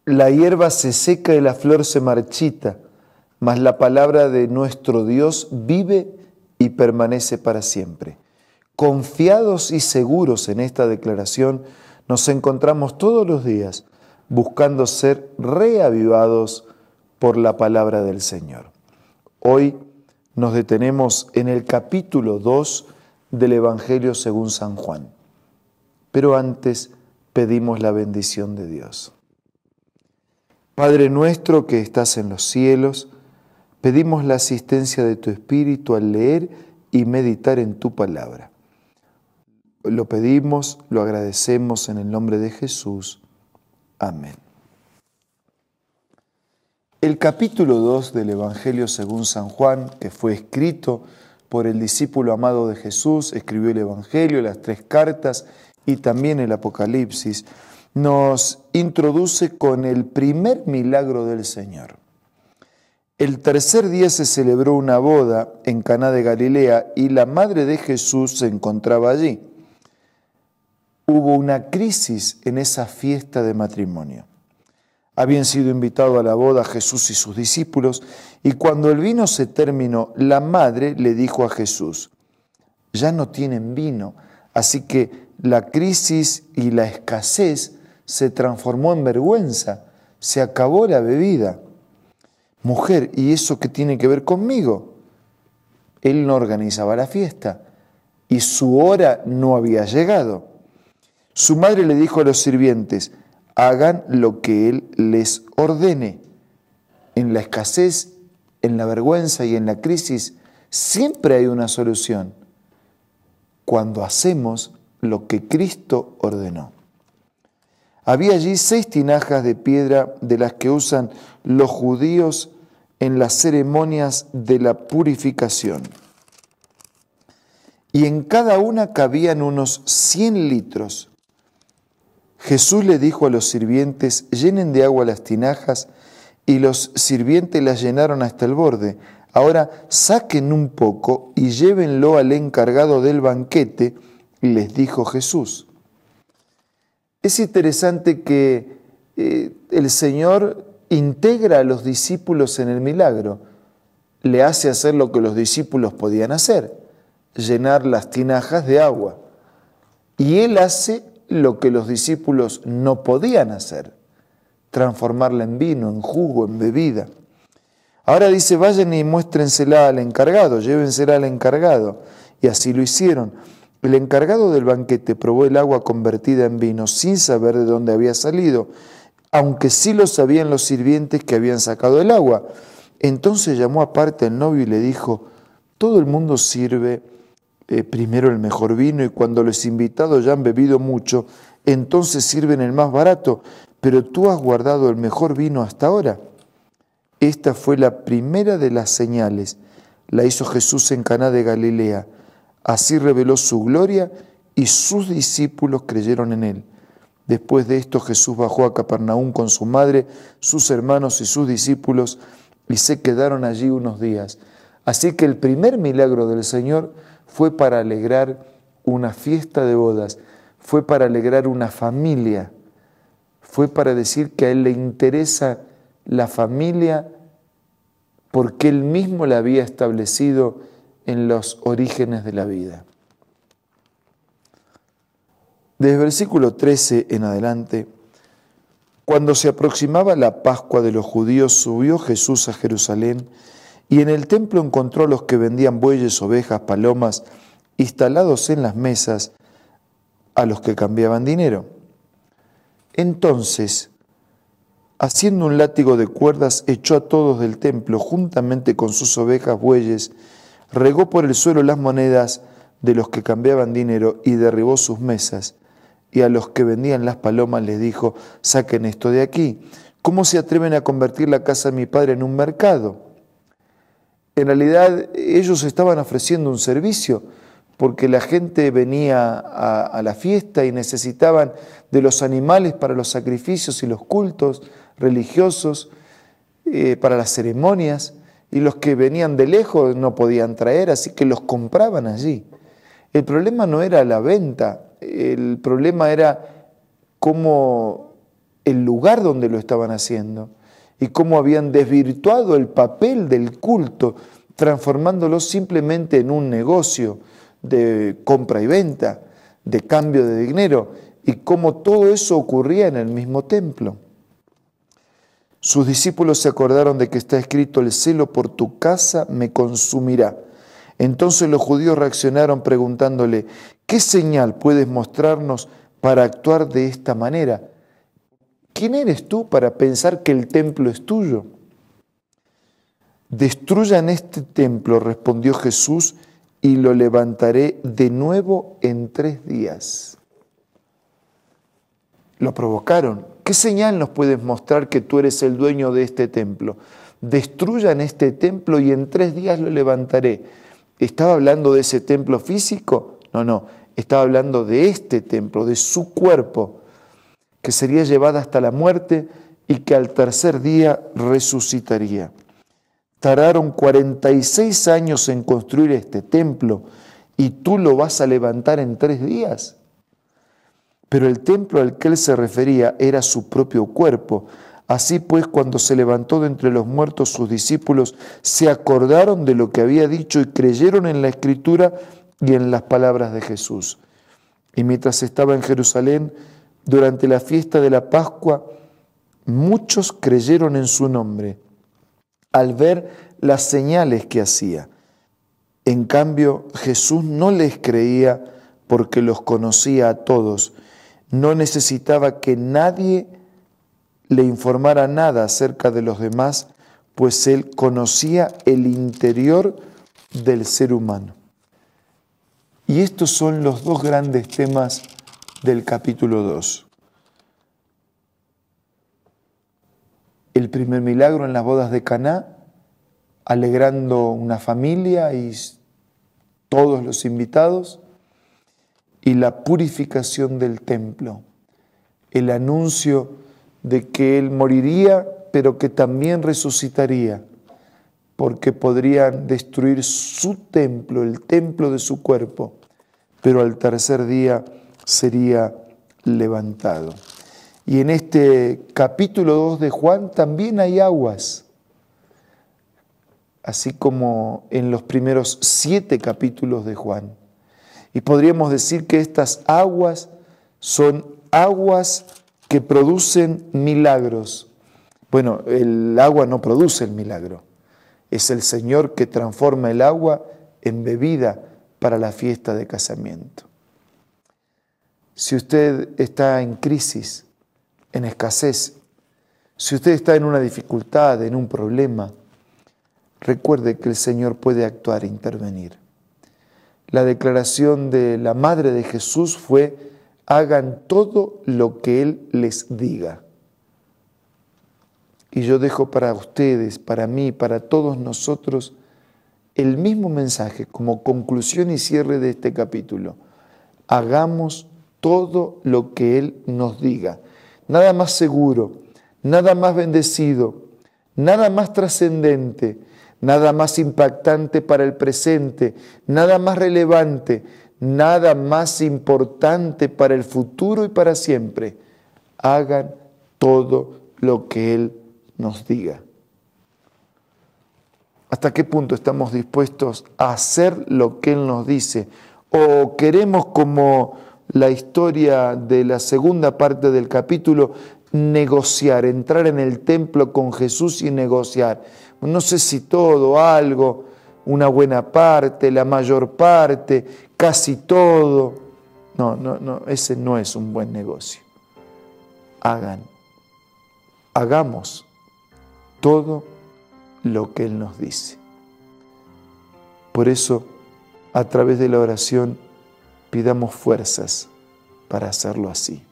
La hierba se seca y la flor se marchita, mas la palabra de nuestro Dios vive y permanece para siempre. Confiados y seguros en esta declaración, nos encontramos todos los días buscando ser reavivados por la palabra del Señor. Hoy nos detenemos en el capítulo 2 del Evangelio según San Juan. Pero antes pedimos la bendición de Dios. Padre nuestro que estás en los cielos, pedimos la asistencia de tu Espíritu al leer y meditar en tu palabra. Lo pedimos, lo agradecemos en el nombre de Jesús. Amén. El capítulo 2 del Evangelio según San Juan, que fue escrito por el discípulo amado de Jesús, escribió el Evangelio, las 3 cartas y también el Apocalipsis, nos introduce con el primer milagro del Señor. El tercer día se celebró una boda en Caná de Galilea y la madre de Jesús se encontraba allí. Hubo una crisis en esa fiesta de matrimonio. Habían sido invitados a la boda Jesús y sus discípulos, y cuando el vino se terminó, la madre le dijo a Jesús: ya no tienen vino, así que la crisis y la escasez se transformó en vergüenza, se acabó la bebida. Mujer, ¿y eso qué tiene que ver conmigo? Él no organizaba la fiesta y su hora no había llegado. Su madre le dijo a los sirvientes: hagan lo que él les ordene. En la escasez, en la vergüenza y en la crisis, siempre hay una solución. Cuando hacemos lo que Cristo ordenó. Había allí 6 tinajas de piedra de las que usan los judíos en las ceremonias de la purificación. Y en cada una cabían unos 100 litros. Jesús le dijo a los sirvientes: llenen de agua las tinajas, y los sirvientes las llenaron hasta el borde. Ahora saquen un poco y llévenlo al encargado del banquete, les dijo Jesús. Es interesante que el Señor integra a los discípulos en el milagro. Le hace hacer lo que los discípulos podían hacer: llenar las tinajas de agua. Y Él hace lo que los discípulos no podían hacer: transformarla en vino, en jugo, en bebida. Ahora dice: vayan y muéstrensela al encargado, llévensela al encargado. Y así lo hicieron. El encargado del banquete probó el agua convertida en vino sin saber de dónde había salido, aunque sí lo sabían los sirvientes que habían sacado el agua. Entonces llamó aparte al novio y le dijo: todo el mundo sirve primero el mejor vino, y cuando los invitados ya han bebido mucho, entonces sirven el más barato, pero tú has guardado el mejor vino hasta ahora. Esta fue la primera de las señales. La hizo Jesús en Caná de Galilea. Así reveló su gloria y sus discípulos creyeron en él. Después de esto, Jesús bajó a Capernaum con su madre, sus hermanos y sus discípulos, y se quedaron allí unos días. Así que el primer milagro del Señor fue para alegrar una fiesta de bodas, fue para alegrar una familia, fue para decir que a Él le interesa la familia porque Él mismo la había establecido en los orígenes de la vida. Desde el versículo 13 en adelante, cuando se aproximaba la Pascua de los judíos, subió Jesús a Jerusalén y en el templo encontró a los que vendían bueyes, ovejas, palomas, instalados en las mesas, a los que cambiaban dinero. Entonces, haciendo un látigo de cuerdas, echó a todos del templo, juntamente con sus ovejas, bueyes, regó por el suelo las monedas de los que cambiaban dinero y derribó sus mesas. Y a los que vendían las palomas les dijo: saquen esto de aquí. ¿Cómo se atreven a convertir la casa de mi padre en un mercado? En realidad ellos estaban ofreciendo un servicio, porque la gente venía a la fiesta y necesitaban de los animales para los sacrificios y los cultos religiosos, para las ceremonias, y los que venían de lejos no podían traer, así que los compraban allí. El problema no era la venta, el problema era cómo el lugar donde lo estaban haciendo y cómo habían desvirtuado el papel del culto, transformándolo simplemente en un negocio de compra y venta, de cambio de dinero, y cómo todo eso ocurría en el mismo templo. Sus discípulos se acordaron de que está escrito: el celo por tu casa me consumirá. Entonces los judíos reaccionaron preguntándole: ¿qué señal puedes mostrarnos para actuar de esta manera? ¿Quién eres tú para pensar que el templo es tuyo? Destruyan este templo, respondió Jesús, y lo levantaré de nuevo en 3 días. Lo provocaron. ¿Qué señal nos puedes mostrar que tú eres el dueño de este templo? Destruyan este templo y en 3 días lo levantaré. ¿Estaba hablando de ese templo físico? No. Estaba hablando de este templo, de su cuerpo, que sería llevado hasta la muerte y que al 3er día resucitaría. Tardaron 46 años en construir este templo y tú lo vas a levantar en 3 días. Pero el templo al que él se refería era su propio cuerpo. Así pues, cuando se levantó de entre los muertos, sus discípulos se acordaron de lo que había dicho y creyeron en la Escritura y en las palabras de Jesús. Y mientras estaba en Jerusalén, durante la fiesta de la Pascua, muchos creyeron en su nombre al ver las señales que hacía. En cambio, Jesús no les creía porque los conocía a todos. No necesitaba que nadie le informara nada acerca de los demás, pues él conocía el interior del ser humano. Y estos son los 2 grandes temas del capítulo 2. El primer milagro en las bodas de Caná, alegrando una familia y todos los invitados, y la purificación del templo, el anuncio de que él moriría, pero que también resucitaría, porque podrían destruir su templo, el templo de su cuerpo, pero al 3er día sería levantado. Y en este capítulo 2 de Juan también hay aguas, así como en los primeros 7 capítulos de Juan. Y podríamos decir que estas aguas son aguas que producen milagros. Bueno, el agua no produce el milagro. Es el Señor que transforma el agua en bebida para la fiesta de casamiento. Si usted está en crisis, en escasez, si usted está en una dificultad, en un problema, recuerde que el Señor puede actuar e intervenir. La declaración de la Madre de Jesús fue: hagan todo lo que Él les diga. Y yo dejo para ustedes, para mí, para todos nosotros, el mismo mensaje como conclusión y cierre de este capítulo. Hagamos todo lo que Él nos diga. Nada más seguro, nada más bendecido, nada más trascendente, nada más impactante para el presente, nada más relevante, nada más importante para el futuro y para siempre. Hagan todo lo que Él nos diga. ¿Hasta qué punto estamos dispuestos a hacer lo que Él nos dice? ¿O queremos, como la historia de la segunda parte del capítulo, negociar, entrar en el templo con Jesús y negociar? No sé si todo, algo, una buena parte, la mayor parte, casi todo. No, ese no es un buen negocio. Hagamos todo lo que Él nos dice. Por eso, a través de la oración, pidamos fuerzas para hacerlo así.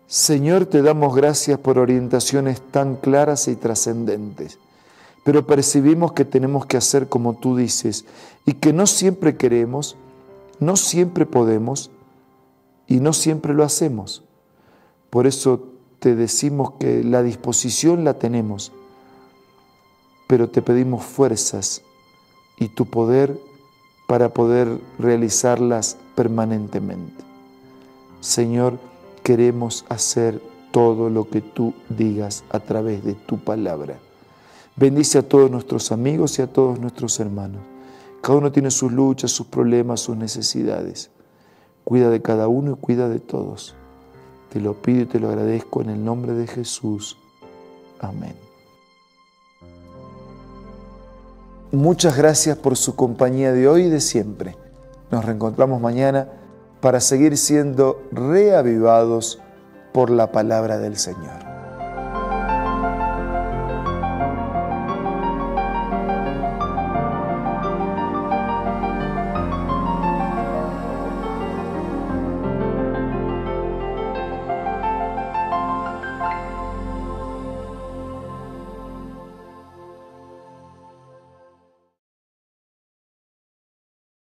Señor, te damos gracias por orientaciones tan claras y trascendentes, pero percibimos que tenemos que hacer como tú dices y que no siempre queremos, no siempre podemos y no siempre lo hacemos. Por eso te decimos que la disposición la tenemos, pero te pedimos fuerzas y tu poder para poder realizarlas permanentemente. Señor, queremos hacer todo lo que tú digas a través de tu palabra. Bendice a todos nuestros amigos y a todos nuestros hermanos. Cada uno tiene sus luchas, sus problemas, sus necesidades. Cuida de cada uno y cuida de todos. Te lo pido y te lo agradezco en el nombre de Jesús. Amén. Muchas gracias por su compañía de hoy y de siempre. Nos reencontramos mañana para seguir siendo reavivados por la palabra del Señor.